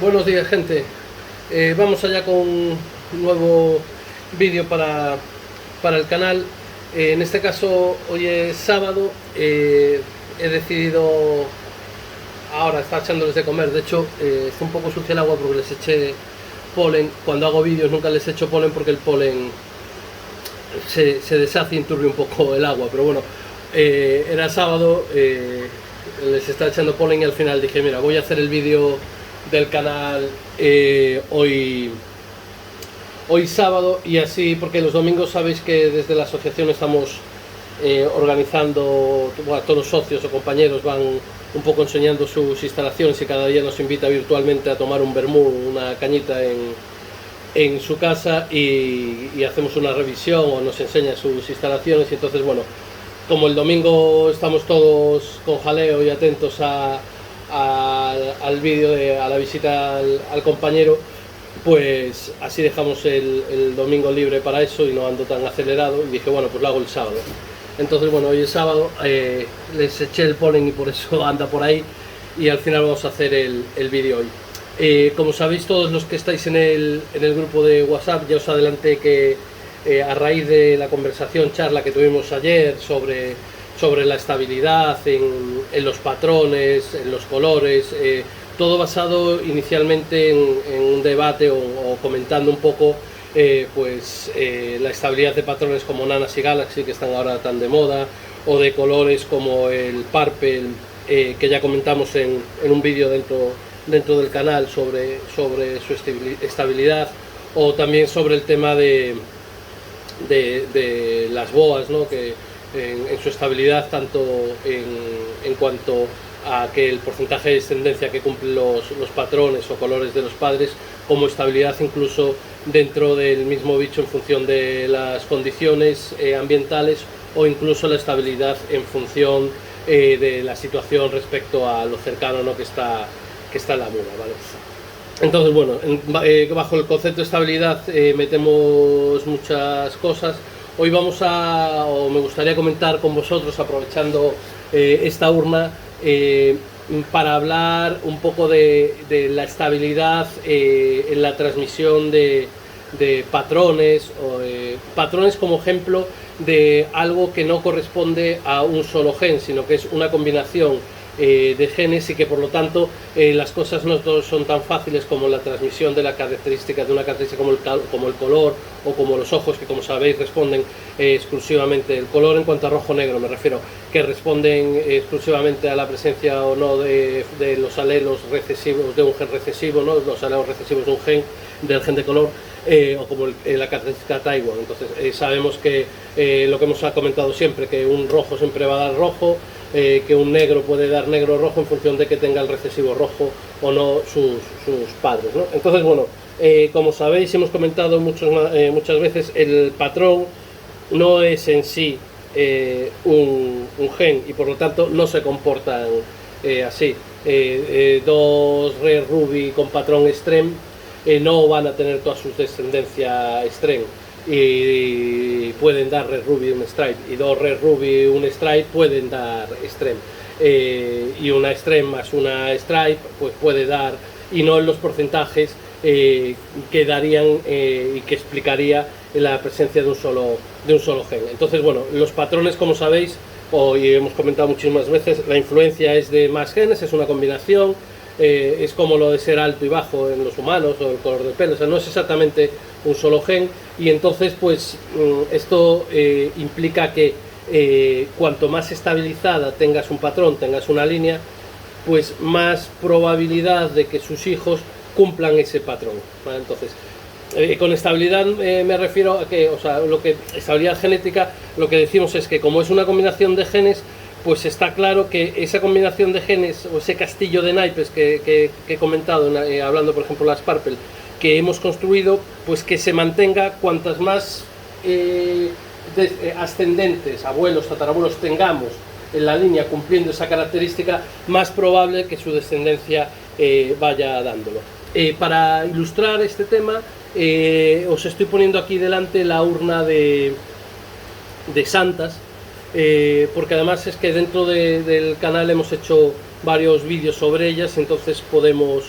Buenos días, gente. Vamos allá con un nuevo vídeo para el canal. En este caso, hoy es sábado. He decidido ahora estar echándoles de comer. De hecho, está un poco sucia el agua porque les eché polen. Cuando hago vídeos nunca les echo polen porque el polen se deshace y enturbia un poco el agua. Pero bueno, era sábado, les estaba echando polen y al final dije, mira, voy a hacer el vídeo del canal hoy sábado, y así, porque los domingos sabéis que desde la asociación estamos organizando, bueno, todos los socios o compañeros van un poco enseñando sus instalaciones y cada día nos invita virtualmente a tomar un vermú, una cañita en su casa y hacemos una revisión o nos enseña sus instalaciones. Y entonces, bueno, como el domingo estamos todos con jaleo y atentos al vídeo, a la visita al compañero, pues así dejamos el domingo libre para eso y no ando tan acelerado, y dije, bueno, pues lo hago el sábado. Entonces, bueno, hoy es sábado, les eché el polen y por eso anda por ahí, y al final vamos a hacer el vídeo hoy. Como sabéis todos los que estáis en el grupo de WhatsApp, ya os adelanté que a raíz de la charla que tuvimos ayer sobre la estabilidad en los patrones, en los colores, todo basado inicialmente en un debate o comentando un poco la estabilidad de patrones como Nanas y Galaxy, que están ahora tan de moda, o de colores como el Purple, que ya comentamos en un vídeo dentro del canal sobre su estabilidad, o también sobre el tema de las boas, ¿no? Que en su estabilidad, tanto en cuanto a que el porcentaje de descendencia que cumplen los patrones o colores de los padres, como estabilidad incluso dentro del mismo bicho en función de las condiciones ambientales, o incluso la estabilidad en función de la situación respecto a lo cercano, ¿no? que está en la mula, ¿vale? Entonces, bueno, bajo el concepto de estabilidad metemos muchas cosas. Hoy me gustaría comentar con vosotros, aprovechando esta urna, para hablar un poco de la estabilidad en la transmisión de patrones, patrones como ejemplo de algo que no corresponde a un solo gen, sino que es una combinación de genes, y que por lo tanto las cosas no son tan fáciles como la transmisión de la característica de una característica como el color o como los ojos, que como sabéis responden exclusivamente, el color en cuanto a rojo-negro me refiero, que responden exclusivamente a la presencia o no de los alelos recesivos de un gen recesivo, ¿no? Los alelos recesivos de un gen, del gen de color, o como la característica Taiwan. Entonces sabemos que lo que hemos comentado siempre, que un rojo siempre va a dar rojo, que un negro puede dar negro o rojo en función de que tenga el recesivo rojo o no sus padres, ¿no? Entonces, bueno, como sabéis, hemos comentado muchas veces, el patrón no es en sí un gen, y por lo tanto no se comportan así. Dos Red Ruby con patrón extreme no van a tener toda su descendencia extreme, y pueden dar Red Ruby un Stripe, y dos Red Ruby un Stripe pueden dar Extreme, y una Extreme más una Stripe pues puede dar, y no en los porcentajes que darían y que explicaría la presencia de un solo gen. Entonces, bueno, los patrones, como sabéis, y hemos comentado muchísimas veces, la influencia es de más genes, es una combinación. Es como lo de ser alto y bajo en los humanos, o el color de pelo, o sea, no es exactamente un solo gen. Y entonces, pues esto implica que cuanto más estabilizada tengas un patrón, tengas una línea, pues más probabilidad de que sus hijos cumplan ese patrón, ¿vale? Entonces, con estabilidad me refiero a que, o sea, estabilidad genética, lo que decimos es que como es una combinación de genes, pues está claro que esa combinación de genes, o ese castillo de naipes que he comentado hablando por ejemplo de las Purple, que hemos construido, pues que se mantenga cuantas más ascendentes, abuelos, tatarabuelos tengamos en la línea cumpliendo esa característica, más probable que su descendencia vaya dándolo. Para ilustrar este tema, os estoy poniendo aquí delante la urna de santas, porque además es que dentro del canal hemos hecho varios vídeos sobre ellas, entonces podemos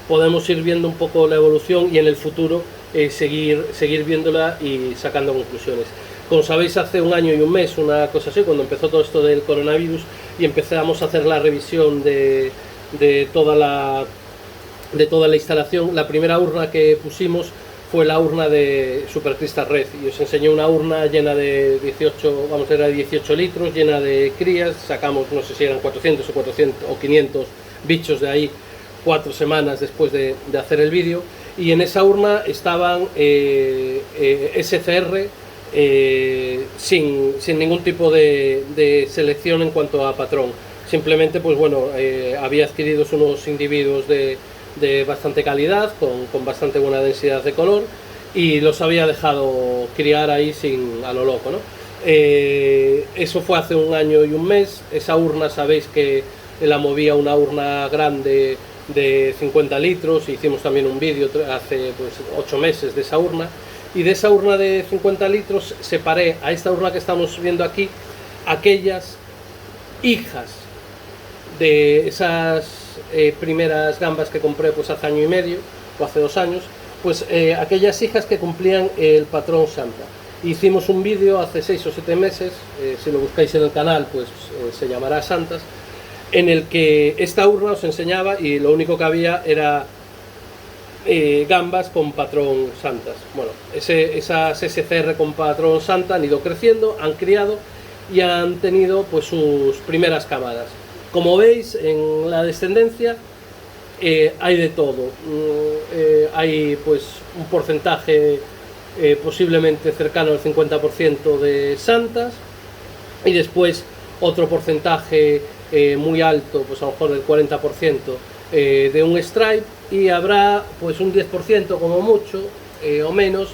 podemos ir viendo un poco la evolución y en el futuro seguir viéndola y sacando conclusiones. Como sabéis, hace un año y un mes, una cosa así, cuando empezó todo esto del coronavirus y empezamos a hacer la revisión de toda la instalación, la primera urna que pusimos fue la urna de Super Crystal Red, y os enseñé una urna llena de 18 litros, llena de crías. Sacamos, no sé si eran 400 o 500 bichos de ahí 4 semanas después de hacer el vídeo, y en esa urna estaban SCR sin ningún tipo de selección en cuanto a patrón. Simplemente, pues bueno, había adquirido unos individuos de bastante calidad, con bastante buena densidad de color, y los había dejado criar ahí a lo loco, ¿no? Eso fue hace un año y un mes. Esa urna, sabéis que la movía una urna grande de 50 litros, hicimos también un vídeo hace pues 8 meses de esa urna, y de esa urna de 50 litros separé a esta urna que estamos viendo aquí aquellas hijas de esas primeras gambas que compré pues hace año y medio o hace 2 años, pues aquellas hijas que cumplían el patrón Santa. Hicimos un vídeo hace 6 o 7 meses, si lo buscáis en el canal pues se llamará Santas, en el que esta urna os enseñaba, y lo único que había era gambas con patrón Santas. Bueno, esas SCR con patrón Santa han ido creciendo, han criado y han tenido pues sus primeras camadas. Como veis, en la descendencia hay de todo. Hay pues un porcentaje posiblemente cercano al 50% de Santas, y después otro porcentaje muy alto, pues a lo mejor del 40% de un stripe, y habrá pues un 10% como mucho o menos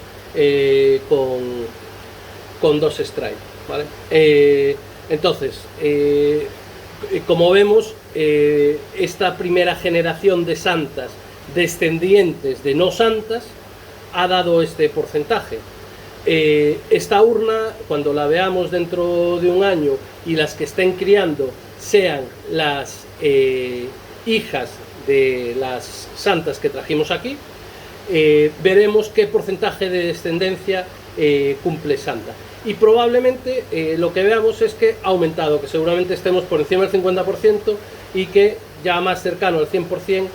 con 2 stripes, ¿vale? Entonces, como vemos, esta primera generación de santas descendientes de no santas ha dado este porcentaje. Esta urna, cuando la veamos dentro de un año y las que estén criando sean las hijas de las santas que trajimos aquí, veremos qué porcentaje de descendencia cumple Santa. Y probablemente lo que veamos es que ha aumentado, que seguramente estemos por encima del 50% y que ya más cercano al 100%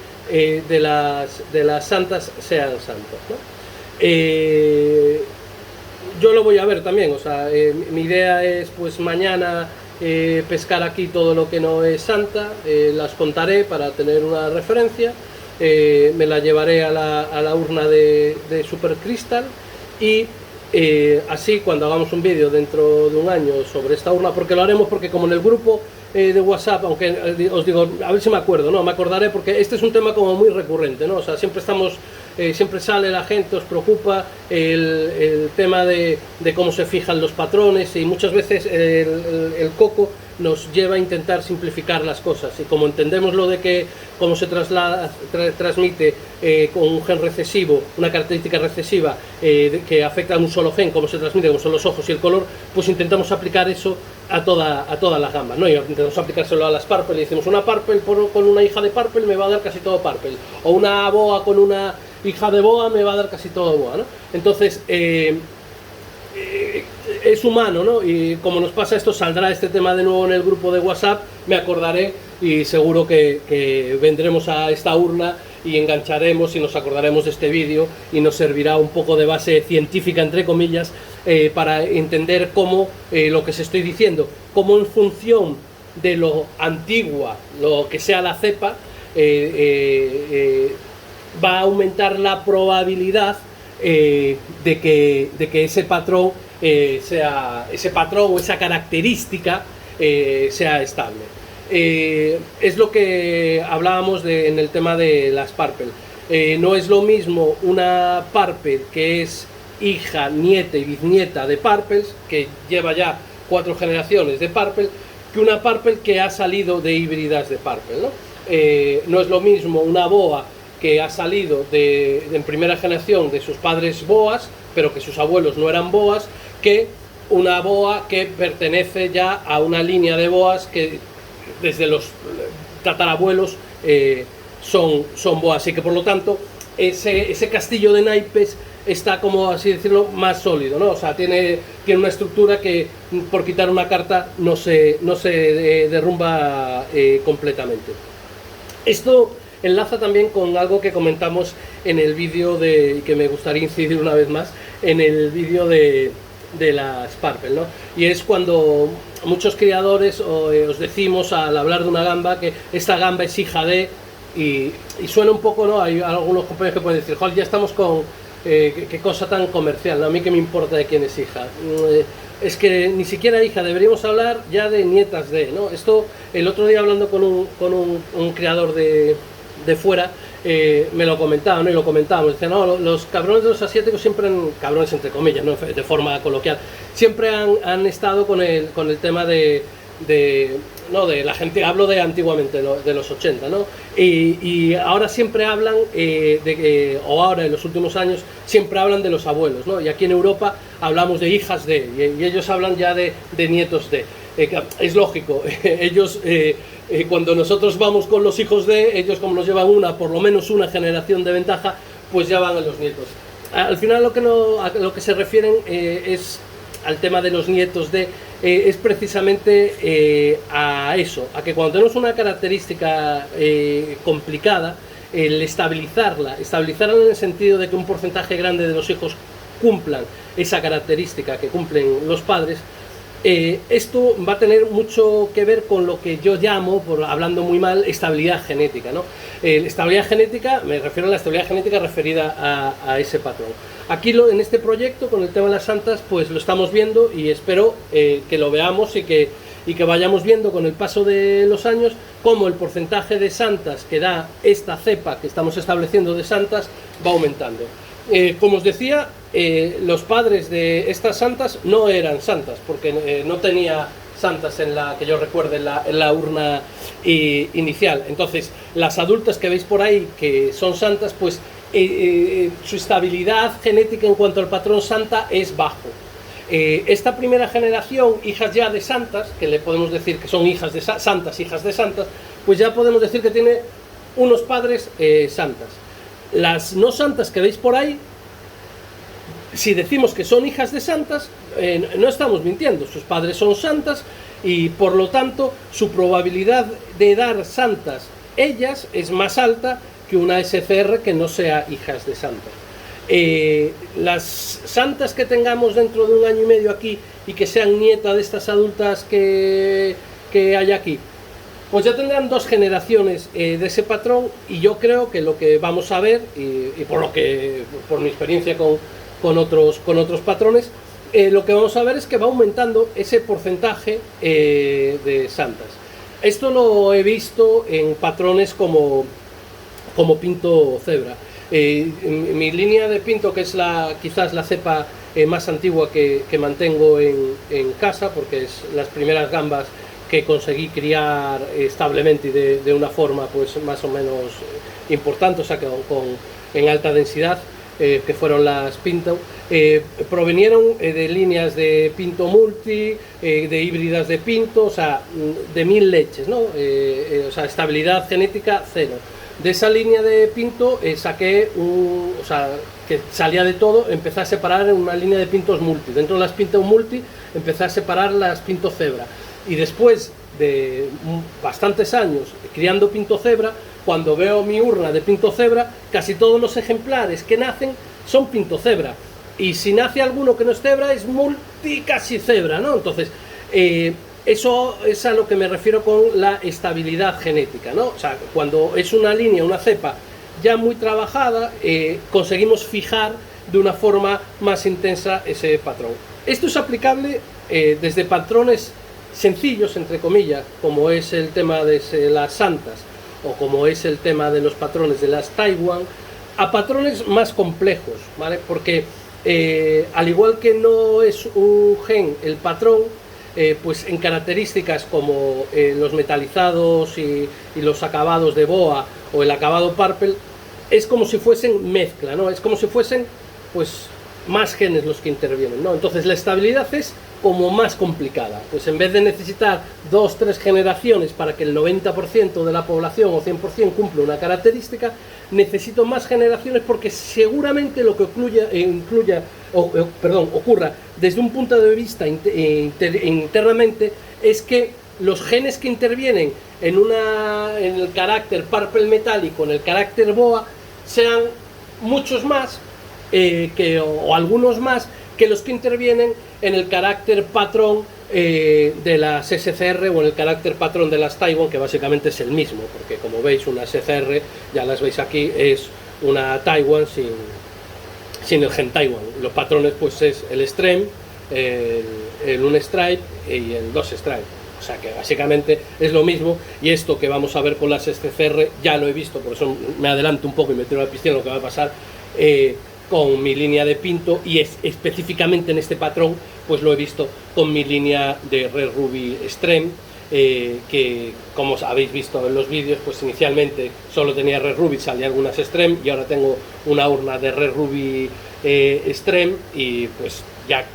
de las santas sean santos, ¿no? Yo lo voy a ver también, o sea, mi idea es pues mañana pescar aquí todo lo que no es santa, las contaré para tener una referencia, me la llevaré a la urna de Super Crystal, y así cuando hagamos un vídeo dentro de un año sobre esta urna, porque lo haremos, porque como en el grupo de WhatsApp, aunque os digo, a ver si me acuerdo, no, me acordaré, porque este es un tema como muy recurrente, ¿no? O sea, siempre sale la gente, os preocupa el tema de cómo se fijan los patrones, y muchas veces el coco nos lleva a intentar simplificar las cosas, y como entendemos lo de que cómo se transmite con un gen recesivo, una característica recesiva que afecta a un solo gen, cómo se transmite, como son los ojos y el color, pues intentamos aplicar eso a todas las gambas, ¿no? Y intentamos aplicárselo a las Purple, y decimos una Purple con una hija de Purple me va a dar casi todo Purple, o una boa con una hija de boa me va a dar casi todo boa, ¿no? Entonces es humano, ¿no? Y como nos pasa esto, saldrá este tema de nuevo en el grupo de WhatsApp, me acordaré, y seguro que vendremos a esta urna y engancharemos y nos acordaremos de este vídeo, y nos servirá un poco de base científica, entre comillas, para entender cómo lo que os estoy diciendo, cómo en función de lo antigua, lo que sea la cepa, va a aumentar la probabilidad de que ese patrón o esa característica sea estable. Es lo que hablábamos en el tema de las Purple. No es lo mismo una Purple que es hija, nieta y bisnieta de Purples, que lleva ya 4 generaciones de Purple, que una Purple que ha salido de híbridas de Purple, ¿no? No es lo mismo una boa que ha salido en primera generación de sus padres boas, pero que sus abuelos no eran boas, que una boa que pertenece ya a una línea de boas que desde los tatarabuelos son boas, así que por lo tanto ese castillo de naipes está, como así decirlo, más sólido, ¿no? O sea, tiene una estructura que por quitar una carta no se derrumba completamente. Esto enlaza también con algo que comentamos en el vídeo y que me gustaría incidir una vez más, en el vídeo de las Parpel, ¿no? Y es cuando muchos criadores os decimos al hablar de una gamba que esta gamba es hija de, y suena un poco, ¿no? Hay algunos compañeros que pueden decir, joder, ya estamos con qué cosa tan comercial, ¿no? A mí qué me importa de quién es hija. Es que ni siquiera hija, deberíamos hablar ya de nietas de, ¿no? Esto, el otro día hablando con un criador de fuera, me lo comentaba, ¿no? Y lo comentábamos, decía, no, los cabrones de los asiáticos siempre cabrones entre comillas, ¿no? De forma coloquial, siempre han estado con el tema de la gente, hablo de antiguamente, de los 80, ¿no? Y ahora siempre hablan o ahora en los últimos años siempre hablan de los abuelos, ¿no? Y aquí en Europa hablamos de hijas de, y ellos hablan ya de nietos de. Es lógico, ellos cuando nosotros vamos con los hijos de, ellos como nos llevan por lo menos una generación de ventaja, pues ya van a los nietos. Al final a lo que se refieren es al tema de los nietos de, es precisamente a eso, a que cuando tenemos una característica complicada, el estabilizarla en el sentido de que un porcentaje grande de los hijos cumplan esa característica que cumplen los padres, esto va a tener mucho que ver con lo que yo llamo, hablando muy mal, estabilidad genética, ¿no? Estabilidad genética, me refiero a la estabilidad genética referida a ese patrón. Aquí en este proyecto, con el tema de las santas, pues lo estamos viendo y espero que lo veamos y que vayamos viendo con el paso de los años cómo el porcentaje de santas que da esta cepa que estamos estableciendo de santas va aumentando. Como os decía, los padres de estas santas no eran santas, porque no tenía santas en la que yo recuerde en la urna inicial. Entonces, las adultas que veis por ahí que son santas, pues su estabilidad genética en cuanto al patrón santa es bajo. Esta primera generación, hijas ya de santas, que le podemos decir que son hijas de santas, pues ya podemos decir que tiene unos padres santas. Las no santas que veis por ahí, si decimos que son hijas de santas, no estamos mintiendo, sus padres son santas y por lo tanto su probabilidad de dar santas ellas es más alta que una SCR que no sea hijas de santas. Las santas que tengamos dentro de un año y medio aquí y que sean nietas de estas adultas que hay aquí, pues ya tendrán dos generaciones de ese patrón, y yo creo que lo que vamos a ver, y por mi experiencia con otros patrones, lo que vamos a ver es que va aumentando ese porcentaje de santas. Esto lo he visto en patrones como Pinto Cebra. Mi línea de Pinto, que es quizás la cepa más antigua que mantengo en casa, porque es las primeras gambas que conseguí criar establemente y de una forma pues más o menos importante, o sea, en alta densidad, que fueron las Pinto, provenieron de líneas de Pinto Multi, de híbridas de Pinto, o sea, de 1000 leches, ¿no? O sea, estabilidad genética cero. De esa línea de Pinto saqué o sea, que salía de todo, empecé a separar en una línea de Pintos Multi. Dentro de las Pinto Multi empecé a separar las Pinto Cebra. Y después de bastantes años criando Pinto Cebra, cuando veo mi urna de Pinto Cebra, casi todos los ejemplares que nacen son Pinto Cebra. Y si nace alguno que no es cebra, es multi casi cebra, ¿no? Entonces, eso es a lo que me refiero con la estabilidad genética, ¿no? O sea, cuando es una línea, una cepa ya muy trabajada, conseguimos fijar de una forma más intensa ese patrón. Esto es aplicable desde patrones sencillos, entre comillas, como es el tema de las santas o como es el tema de los patrones de las Taiwan, a patrones más complejos, ¿vale? Porque al igual que no es un gen el patrón, pues en características como los metalizados y los acabados de boa o el acabado Parpel, es como si fuesen mezcla, ¿no? Es como si fuesen pues más genes los que intervienen, ¿no? Entonces la estabilidad es como más complicada, pues en vez de necesitar 2-3 generaciones para que el 90% de la población o 100% cumpla una característica, necesito más generaciones porque seguramente lo que ocurra desde un punto de vista internamente es que los genes que intervienen en el carácter purple metálico, en el carácter BOA, sean muchos más o algunos más que los que intervienen en el carácter patrón de las SCR o en el carácter patrón de las Taiwan, que básicamente es el mismo, porque como veis una SCR, ya las veis aquí, es una Taiwan sin el gen Taiwan. Los patrones pues es el Extreme, el 1 stripe y el 2 stripe. O sea que básicamente es lo mismo, y esto que vamos a ver con las SCR ya lo he visto, por eso me adelanto un poco y me tiro a la piscina lo que va a pasar con mi línea de Pinto, y específicamente en este patrón pues lo he visto con mi línea de Red Ruby Extreme, que como habéis visto en los vídeos, pues inicialmente solo tenía Red Ruby, salía algunas Extreme, y ahora tengo una urna de Red Ruby Extreme, y pues ya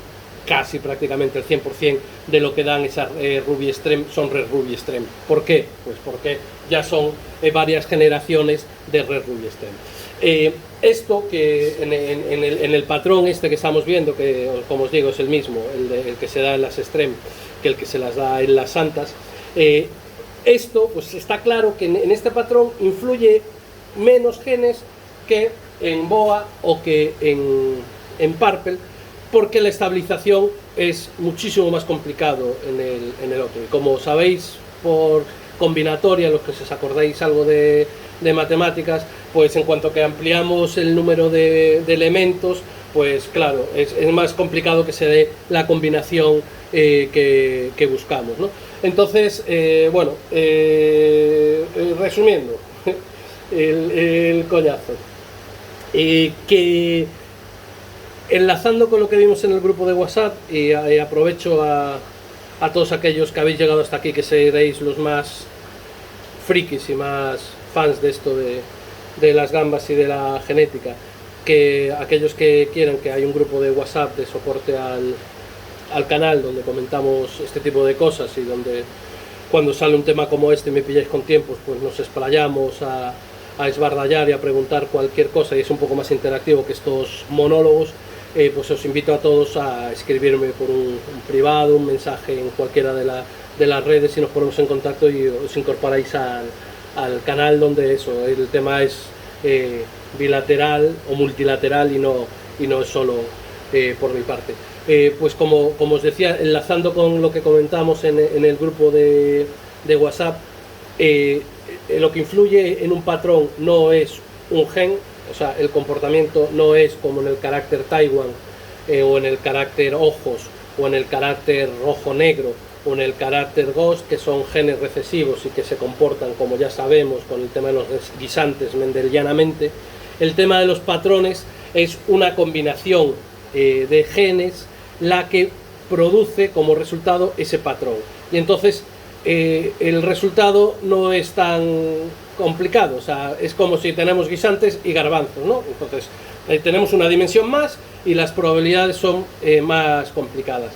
casi prácticamente el 100% de lo que dan esas Ruby Extreme son Red Ruby Extreme. ¿Por qué? Pues porque ya son varias generaciones de Red Ruby Extreme. Esto que en el patrón este que estamos viendo, que como os digo es el mismo, el que se da en las Extreme que el que se las da en las Santas, esto pues está claro que en este patrón influye menos genes que en BOA o que en Purple, porque la estabilización es muchísimo más complicado en el otro. Y como sabéis por combinatoria, los que os acordáis algo de matemáticas, pues en cuanto que ampliamos el número de elementos, pues claro, es más complicado que se dé la combinación que buscamos, ¿no? Entonces, bueno, resumiendo el coñazo, que enlazando con lo que vimos en el grupo de WhatsApp, y aprovecho a todos aquellos que habéis llegado hasta aquí, que seréis los más frikis y más fans de esto de las gambas y de la genética, que aquellos que quieran, que hay un grupo de WhatsApp de soporte al canal donde comentamos este tipo de cosas, y donde cuando sale un tema como este y me pilláis con tiempos, pues nos explayamos a esbardallar y a preguntar cualquier cosa, y es un poco más interactivo que estos monólogos. Pues os invito a todos a escribirme por un privado, un mensaje en cualquiera de las redes, y nos ponemos en contacto y os incorporáis al canal, donde eso, el tema es bilateral o multilateral y no es solo por mi parte. Pues como os decía, enlazando con lo que comentamos en el grupo de WhatsApp, lo que influye en un patrón no es un gen, o sea, el comportamiento no es como en el carácter Taiwan, o en el carácter ojos, o en el carácter rojo-negro, o en el carácter Ghost, que son genes recesivos y que se comportan, como ya sabemos, con el tema de los guisantes mendelianamente. El tema de los patrones es una combinación de genes la que produce como resultado ese patrón. Y entonces el resultado no es tan complicado, o sea, es como si tenemos guisantes y garbanzos, ¿no? Entonces tenemos una dimensión más y las probabilidades son más complicadas,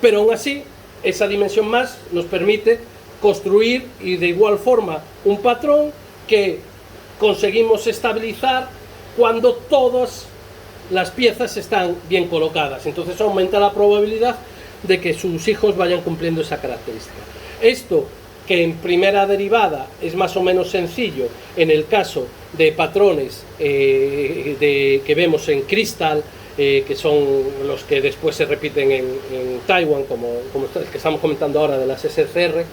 pero aún así esa dimensión más nos permite construir, y de igual forma, un patrón que conseguimos estabilizar cuando todas las piezas están bien colocadas. Entonces aumenta la probabilidad de que sus hijos vayan cumpliendo esa característica. Esto, que en primera derivada es más o menos sencillo en el caso de patrones que vemos en Crystal, que son los que después se repiten en Taiwan, como el que estamos comentando ahora de las SCR,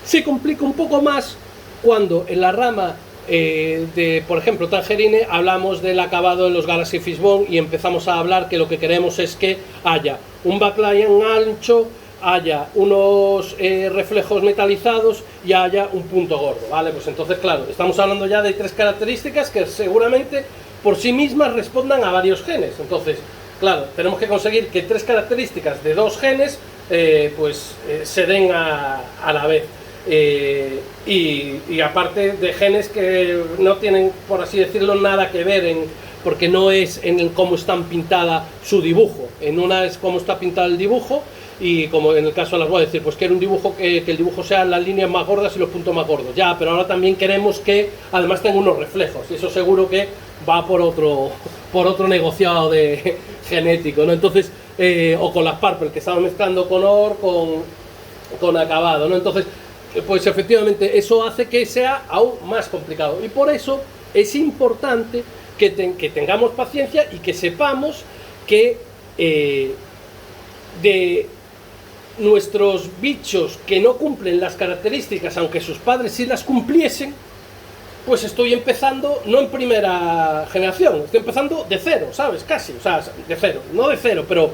se complica un poco más cuando en la rama de, por ejemplo, Tangerine, hablamos del acabado de los Galaxy Fishbone y empezamos a hablar que lo que queremos es que haya un backline ancho, haya unos reflejos metalizados y haya un punto gordo, ¿vale? Pues entonces, claro, estamos hablando ya de 3 características que seguramente por sí mismas respondan a varios genes. Entonces, claro, tenemos que conseguir que 3 características de 2 genes se den a la vez. y aparte de genes que no tienen, por así decirlo, nada que ver porque no es en cómo están pintada su dibujo. En una es cómo está pintado el dibujo, y como en el caso de las voy a decir, pues quiero un dibujo que el dibujo sea las líneas más gordas y los puntos más gordos. Ya, pero ahora también queremos que además tenga unos reflejos, y eso seguro que va por otro negociado de genético, ¿no? Entonces, o con las purple, que estamos mezclando color con acabado, ¿no? Entonces, pues efectivamente eso hace que sea aún más complicado, y por eso es importante que tengamos paciencia y que sepamos que de nuestros bichos que no cumplen las características, aunque sus padres sí las cumpliesen, pues estoy empezando no en primera generación, estoy empezando de cero, ¿sabes? Casi, o sea, de cero, no de cero, pero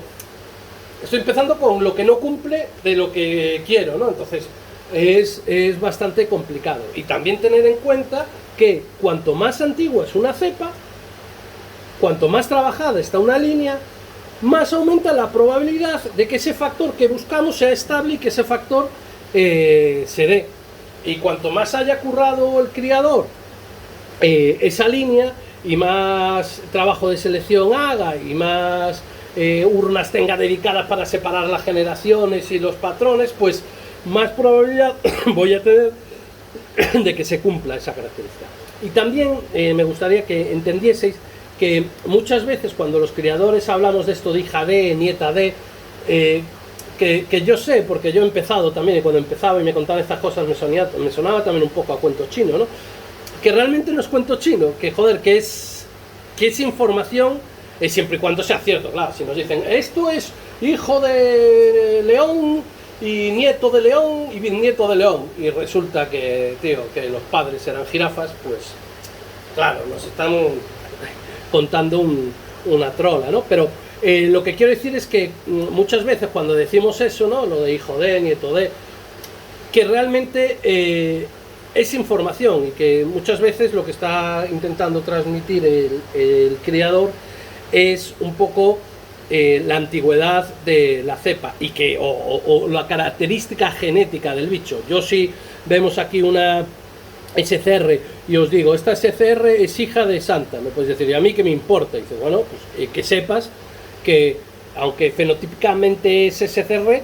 estoy empezando con lo que no cumple de lo que quiero, ¿no? Entonces es bastante complicado. Y también tener en cuenta que cuanto más antigua es una cepa, cuanto más trabajada está una línea, más aumenta la probabilidad de que ese factor que buscamos sea estable y que ese factor se dé. Y cuanto más haya currado el criador esa línea, y más trabajo de selección haga, y más urnas tenga dedicadas para separar las generaciones y los patrones, pues más probabilidad voy a tener de que se cumpla esa característica. Y también me gustaría que entendieseis que muchas veces cuando los criadores hablamos de esto de hija de, nieta de, que yo sé, porque yo he empezado también, y cuando empezaba y me contaba estas cosas me sonaba también un poco a cuento chino, ¿no? Que realmente no es cuento chino, que joder, que es información, siempre y cuando sea cierto, claro. Si nos dicen, esto es hijo de león y nieto de león y bisnieto de león, y resulta que, tío, que los padres eran jirafas, pues claro, nos están contando una trola, ¿no? Pero lo que quiero decir es que muchas veces cuando decimos eso, ¿no? Lo de hijo de, nieto de, que realmente es información, y que muchas veces lo que está intentando transmitir el criador es un poco la antigüedad de la cepa, y que o la característica genética del bicho. Yo, si vemos aquí una SCR y os digo, esta SCR es hija de Santa, me puedes decir, ¿y a mí qué me importa? Y dices, bueno, pues que sepas que aunque fenotípicamente es SCR,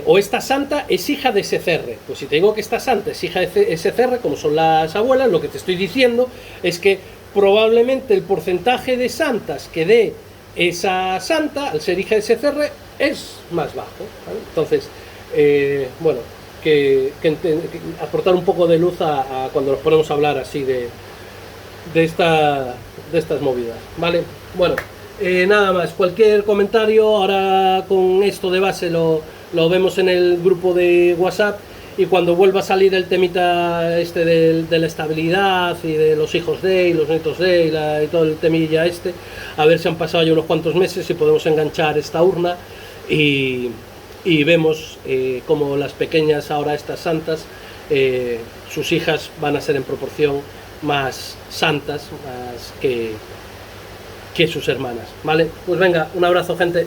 o esta Santa es hija de SCR. Pues si te digo que esta Santa es hija de SCR, como son las abuelas, lo que te estoy diciendo es que probablemente el porcentaje de santas que dé esa Santa, al ser hija de SCR, es más bajo, ¿vale? Entonces, bueno, que aportar un poco de luz a cuando nos ponemos a hablar así de estas movidas, ¿vale? Bueno, nada más, cualquier comentario ahora con esto de base lo vemos en el grupo de WhatsApp, y cuando vuelva a salir el temita este de la estabilidad y de los hijos de y los nietos de y todo el temilla este, a ver si han pasado ya unos cuantos meses y podemos enganchar esta urna y vemos como las pequeñas, ahora estas santas, sus hijas van a ser en proporción más santas, más que sus hermanas, ¿vale? Pues venga, un abrazo, gente.